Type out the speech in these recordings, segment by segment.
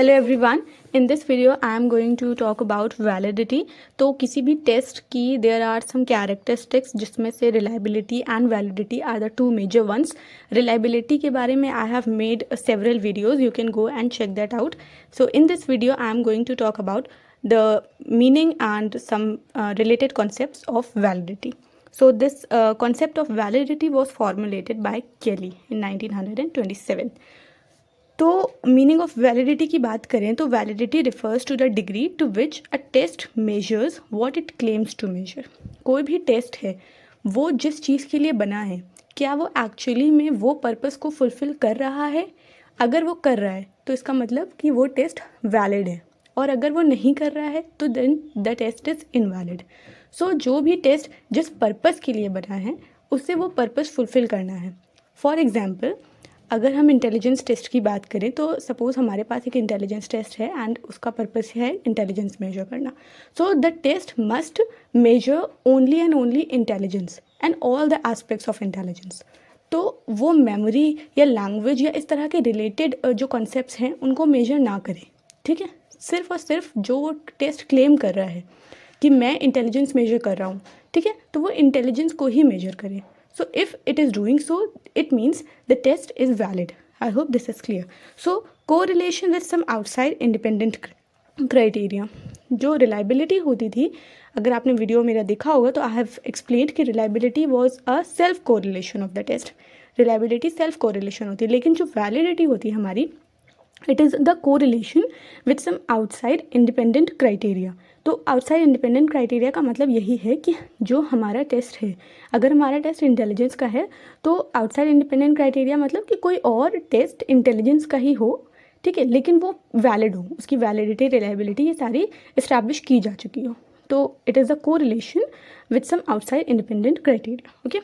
Hello everyone, in this video I am going to talk about validity. तो किसी भी test की there are some characteristics जिसमें से reliability and validity are the two major ones. Reliability के बारे में I have made several videos, you can go and check that out. So in this video I am going to talk about the meaning and some related concepts of validity. So this concept of validity was formulated by Kelly in 1927. तो meaning of validity की बात करें तो validity refers to the degree to which a test measures what it claims to measure. कोई भी test है वो जिस चीज़ के लिए बना है, क्या वो एक्चुअली में वो पर्पस को फुलफ़िल कर रहा है। अगर वो कर रहा है तो इसका मतलब कि वो टेस्ट वैलिड है, और अगर वो नहीं कर रहा है तो then the test is invalid. So जो भी टेस्ट जिस पर्पस के लिए बना है उससे वो पर्पस फुलफ़िल करना है। फॉर एग्ज़ाम्पल, अगर हम इंटेलिजेंस टेस्ट की बात करें तो सपोज़ हमारे पास एक इंटेलिजेंस टेस्ट है एंड उसका पर्पस है इंटेलिजेंस मेजर करना। So the test must measure only and only intelligence and all the aspects of intelligence. तो वो मेमोरी या लैंग्वेज या इस तरह के रिलेटेड जो कॉन्सेप्ट्स हैं उनको मेजर ना करें, ठीक है। सिर्फ और सिर्फ जो वो टेस्ट क्लेम कर रहा है कि मैं इंटेलिजेंस मेजर कर रहा हूँ, ठीक है, तो वो इंटेलिजेंस को ही मेजर करें। So if it is doing so, it means the test is valid. I hope this is clear. So correlation with some outside independent criteria. जो reliability होती थी, अगर आपने वीडियो मेरा देखा होगा तो I have explained कि reliability was a self correlation of the test. Reliability self correlation होती है, लेकिन जो validity होती है हमारी, it is the correlation with some outside independent criteria. तो आउटसाइड इंडिपेंडेंट क्राइटेरिया का मतलब यही है कि जो हमारा टेस्ट है, अगर हमारा टेस्ट इंटेलिजेंस का है तो आउटसाइड इंडिपेंडेंट क्राइटेरिया मतलब कि कोई और टेस्ट इंटेलिजेंस का ही हो, ठीक है, लेकिन वो वैलिड हो, उसकी वैलिडिटी, रिलायबिलिटी ये सारी इस्टेब्लिश की जा चुकी हो। तो it is the correlation with some outside independent criteria. Okay,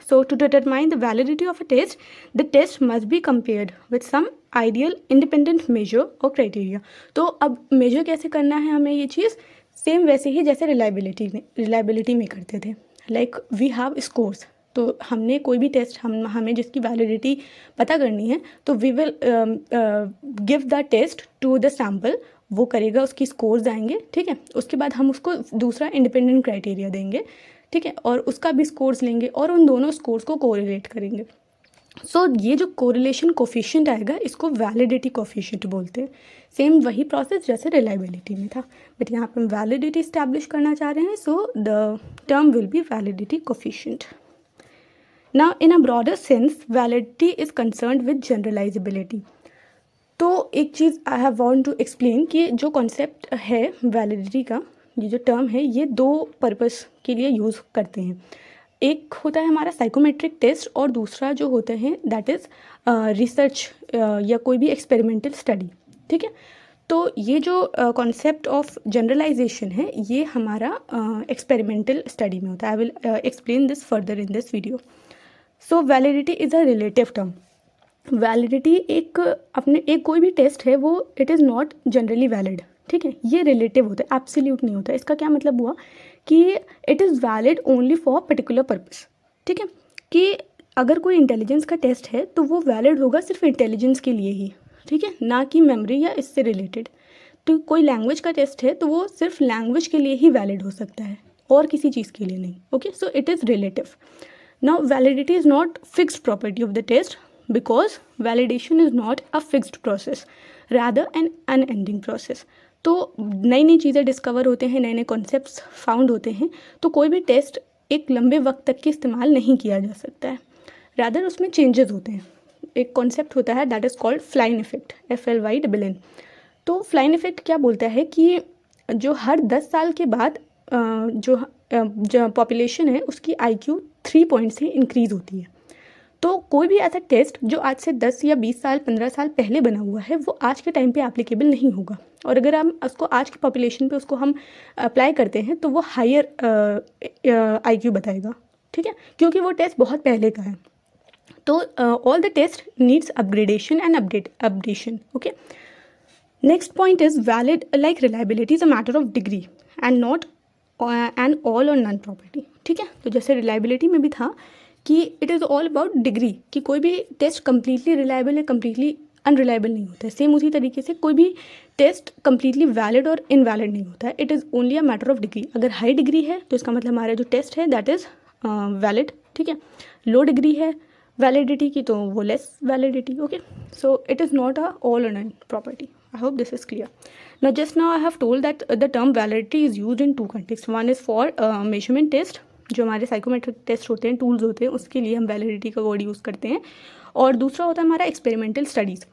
so to determine the validity of a test, the test must be compared with some ideal independent measure or criteria. तो अब major कैसे करना है हमें ये चीज़, same वैसे ही जैसे reliability में करते थे। Like we have scores. तो हमने कोई भी टेस्ट हमें जिसकी वैलिडिटी पता करनी है तो we will give the test to the sample, वो करेगा, उसकी स्कोर्स आएंगे, ठीक है। उसके बाद हम उसको दूसरा इंडिपेंडेंट क्राइटेरिया देंगे, ठीक है, और उसका भी स्कोर्स लेंगे और उन दोनों स्कोर्स को कोरिलेट करेंगे। सो ये जो कोरिलेशन कोफिशिएंट आएगा इसको वैलिडिटी कोफिशिएंट बोलते हैं। सेम वही प्रोसेस जैसे रिलायबिलिटी में था, बट यहाँ पर हम वैलिडिटी इस्टेब्लिश करना चाह रहे हैं। So the term will be validity coefficient. Now in a broader sense validity is concerned with generalizability. तो एक चीज़ I have want to explain कि जो कॉन्सेप्ट है वैलिडिटी का, ये जो टर्म है ये दो पर्पस के लिए यूज़ करते हैं। एक होता है हमारा साइकोमेट्रिक टेस्ट और दूसरा जो होते हैं दैट इज़ रिसर्च या कोई भी एक्सपेरिमेंटल स्टडी, ठीक है। तो ये जो कॉन्सेप्ट ऑफ जनरलाइजेशन है ये हमारा एक्सपेरिमेंटल स्टडी में होता है। I will explain this further in this video. So validity is a relative term. Validity एक कोई भी टेस्ट है वो it is not generally valid, ठीक है, ये रिलेटिव होता है, एब्सोल्यूट नहीं होता। इसका क्या मतलब हुआ कि it is valid only for particular purpose, ठीक है, कि अगर कोई इंटेलिजेंस का टेस्ट है तो वो वैलिड होगा सिर्फ इंटेलिजेंस के लिए ही, ठीक है, ना कि मेमोरी या इससे रिलेटेड। तो कोई लैंग्वेज का टेस्ट है तो वो सिर्फ लैंग्वेज के लिए ही वैलिड हो सकता है और किसी चीज़ के लिए नहीं। Okay, so it is relative. Now validity is not fixed property of the test because validation is not a fixed process, rather an unending process. तो नई नई चीज़ें डिस्कवर होते हैं, नए नए कॉन्सेप्ट्स फाउंड होते हैं, तो कोई भी टेस्ट एक लंबे वक्त तक के इस्तेमाल नहीं किया जा सकता है, रादर उसमें चेंजेस होते हैं। एक कॉन्सेप्ट होता है that is called फ्लाइन effect, FLYNN। तो फ्लाइन इफेक्ट क्या बोलता है कि जो हर 10 साल के बाद जो पॉपुलेशन है उसकी IQ 3 पॉइंट से इंक्रीज़ होती है। तो कोई भी ऐसा टेस्ट जो आज से 10 या 20 साल 15 साल पहले बना हुआ है वो आज के टाइम पे एप्लीकेबल नहीं होगा, और अगर हम उसको आज की पॉपुलेशन पे उसको हम अप्लाई करते हैं तो वो हायर IQ बताएगा, ठीक है, क्योंकि वो टेस्ट बहुत पहले का है। तो all the test needs upgradation and updation. Okay, next point is valid like reliability is a matter of degree and not and all और नन प्रॉपर्टी, ठीक है। तो जैसे रिलायबिलिटी में भी था कि it is all about degree, कि कोई भी टेस्ट कम्प्लीटली रिलायबल है, कम्प्लीटली अनरिलायबल नहीं होता है। सेम उसी तरीके से कोई भी टेस्ट कम्प्लीटली वैलिड और इनवैलिड नहीं होता है, it is only a matter of degree. अगर हाई डिग्री है तो इसका मतलब हमारा जो टेस्ट है दैट इज़ वैलिड, ठीक है। लो डिग्री है वैलिडिटी की तो वो less validity, okay. So it is not a all और none property. I hope this is clear. Now just now I have told that the term validity is used in two contexts. One is for measurement test, जो हमारे psychometric test होते हैं, tools होते हैं, उसके लिए हम वैलिडिटी का वर्ड यूज़ करते हैं। और दूसरा होता है हमारा एक्सपेरिमेंटल स्टडीज़,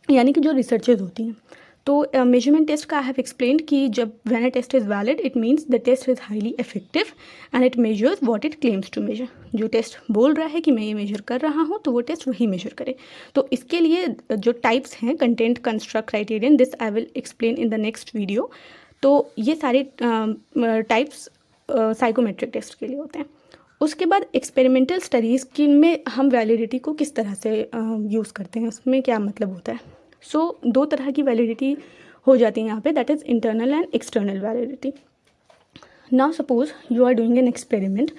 यानी कि जो रिसर्चेज होती हैं। तो मेजरमेंट टेस्ट का आई हैव एक्सप्लेन्ड कि जब when a test is valid it means the test is highly effective and it measures what it claims to measure. जो टेस्ट बोल रहा है कि मैं ये मेजर कर रहा हूँ तो वो टेस्ट वही मेजर करे। तो इसके लिए जो टाइप्स हैं, content, construct, criterion, this I will explain in the next video. तो ये सारे टाइप्स साइकोमेट्रिक टेस्ट के लिए होते हैं। उसके बाद एक्सपेरिमेंटल स्टडीज़ की में हम वैलिडिटी को किस तरह से यूज़ करते हैं, उसमें क्या मतलब होता है। सो दो तरह की वैलिडिटी हो जाती है यहाँ पे, that is internal and external validity. Now suppose you are doing an experiment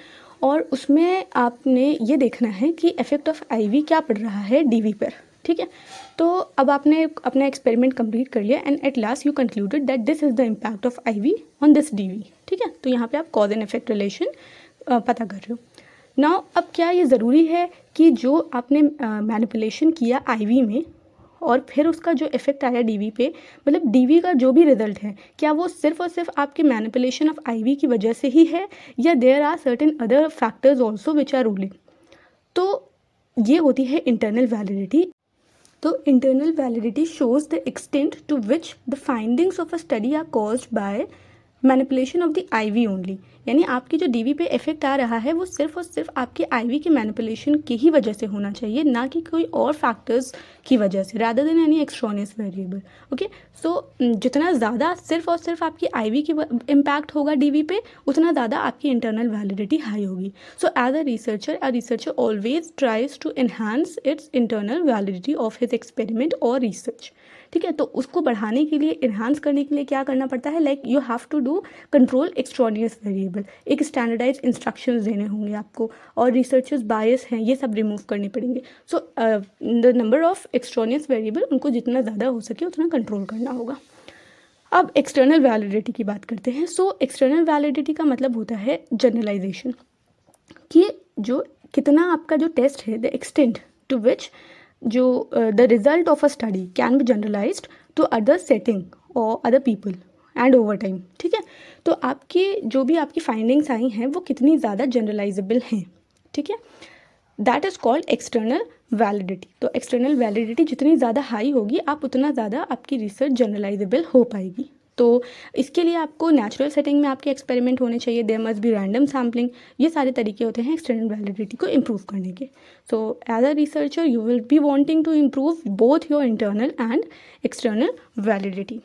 और उसमें आपने ये देखना है कि इफेक्ट ऑफ आईवी क्या पड़ रहा है डीवी पर, ठीक है। तो अब आपने अपना एक्सपेरिमेंट कंप्लीट कर लिया and at last you concluded that this is the impact of IV on this DV, ठीक है। तो यहाँ पे आप कॉज एंड इफेक्ट रिलेशन पता कर रहे हो। नाउ अब क्या ये ज़रूरी है कि जो आपने मैनिपुलेशन किया आईवी में और फिर उसका जो इफेक्ट आया डीवी पे, मतलब डीवी का जो भी रिजल्ट है, क्या वो सिर्फ और सिर्फ आपके मैनिपुलेशन ऑफ आईवी की वजह से ही है या there are certain other factors also which are ruling. तो ये होती है इंटरनल वैलिडिटी। तो internal validity shows the extent to which the findings of a study are caused by manipulation of the IV only, यानी आपकी जो DV पे effect आ रहा है वो सिर्फ और सिर्फ आपके आईवी के मैनिपुलेशन की ही वजह से होना चाहिए, ना कि कोई और फैक्टर्स की वजह से, rather than any extraneous variable, okay. सो जितना ज़्यादा सिर्फ और सिर्फ आपकी आईवी की इम्पैक्ट होगा डीवी पे, उतना ज़्यादा आपकी इंटरनल वैलिडिटी हाई होगी। So as a researcher always tries to enhance its internal validity of his experiment और रिसर्च, ठीक है। तो उसको बढ़ाने के लिए, इन्हांस करने के लिए क्या करना पड़ता है, like you have to do control extraneous variable, एक स्टैंडर्डाइज इंस्ट्रक्शंस देने होंगे आपको, और रिसर्चर्स बायस हैं ये सब रिमूव करने पड़ेंगे। So the number of extraneous variable उनको जितना ज़्यादा हो सके उतना कंट्रोल करना होगा। अब एक्सटर्नल वैलिडिटी की बात करते हैं। सो एक्सटर्नल वैलिडिटी का मतलब होता है जनरलाइजेशन, कि जो कितना आपका जो टेस्ट है, द एक्सटेंट टू विच जो the result of a study can be generalized to other setting और other people and over time, ठीक है। तो आपकी जो भी आपकी फाइंडिंग्स आई हैं वो कितनी ज़्यादा जनरलाइजेबल हैं, ठीक है, that is called external validity. तो एक्सटर्नल वैलिडिटी जितनी ज़्यादा हाई होगी आप उतना ज़्यादा आपकी रिसर्च जनरलाइजेबल हो पाएगी। तो इसके लिए आपको नेचुरल सेटिंग में आपके एक्सपेरिमेंट होने चाहिए, there must be random sampling, ये सारे तरीके होते हैं एक्सटर्नल वैलिडिटी को इम्प्रूव करने के। So as a researcher you will be wanting to improve both your internal and external validity.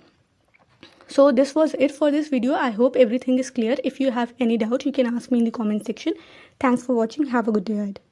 So this was it for this video. I hope everything is clear. If you have any doubt you can ask me in the comment section. Thanks for watching. Have a good day ahead.